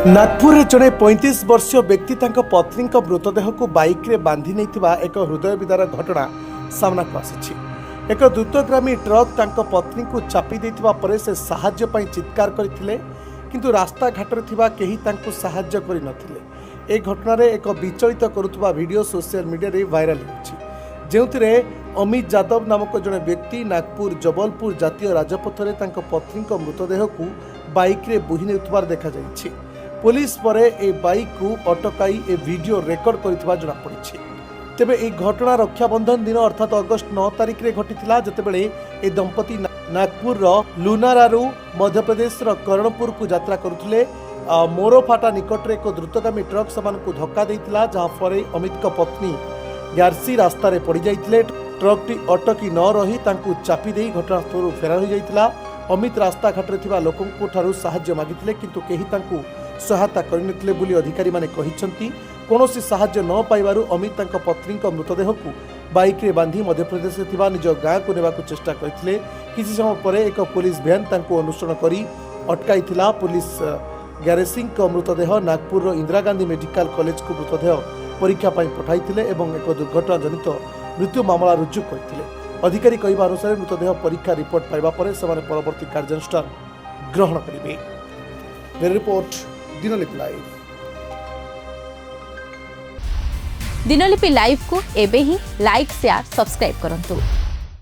नागपुर में जड़े 35 वर्षीय व्यक्ति पत्नी मृतदेह को बाइक रे बांधि नहीं एक हृदय विदार घटना सामना को आसी। एक द्रुतगामी ट्रक तांको पत्नी को चापी देथिबा परे से साहाय्य पई चित्कार करथिले, किंतु रास्ता घाट रे थिबा केही तांको साहाय्य करि नथिले। ए घटना रे एक विचलित करुथबा वीडियो सोशल मीडिया रे वायरल होछि, जेउथिरे अमित यादव नामक जड़े व्यक्ति नागपुर जबलपुर जातीय राजपथ रे तांको पत्नी मृतदेह को बाइक रे बोही नेउथबार देखा जायछि। पुलिस परे ए बाइक को अटकाई ए वीडियो रेकर्ड करथिबा जଣା पड़िछि। तेबे ए घटना रक्षाबंधन दिन अर्थात अगस्त 9 तारिख रे घटिथिला, जतेबेले ए दंपति नागपुर रो लुनारारू मध्य प्रदेश रो कर्णपुर को यात्रा करुथिले। मोरोफाटा निकट रे एक द्रुतगामी ट्रक समान को धक्का देइतिला, जहां परे अमित को पत्नी यारसी रास्ता रे पड़ी जाइतिले। ट्रकटी अटकी न रही तांकु चापी देई घटनास्थल फेरार हो जाइतिला। अमित रास्ता घाट रे थिबा लोकंकु ठारू सहाय्य मागिथिले, किंतु केही तांकु सहायता करनथिले बोली अधिकारी माने कहिसंती। कोनोसी सहाय्य न पाइबारु अमित तांको पत्नी मृतदेह को बाइक रे बांधी मध्य प्रदेश रे थिबा निज गाँ को नेबाकु चेष्टा करथिले। किछि समय परे एक पुलिस वैन तांको अनुसरण करी अटकाइथिला। पुलिस ग्यारेसिंग मृतदेह नागपुर रो इंदिरा गांधी मेडिकल कॉलेज को मृतदेह परीक्षा पई पठाइथिले एवं एक दुर्घटना जनित मृत्यु मामला रुजु करथिले। अधिकारी कहवा अनुसार मृतदेह परीक्षा रिपोर्ट पाइबा परे सेमाने परवर्ती कार्यानुष्ठान ग्रहण करिवे। Report Dinalipi live. Dinalipi live को एबे ही लाइक शेयर सब्सक्राइब करंतु।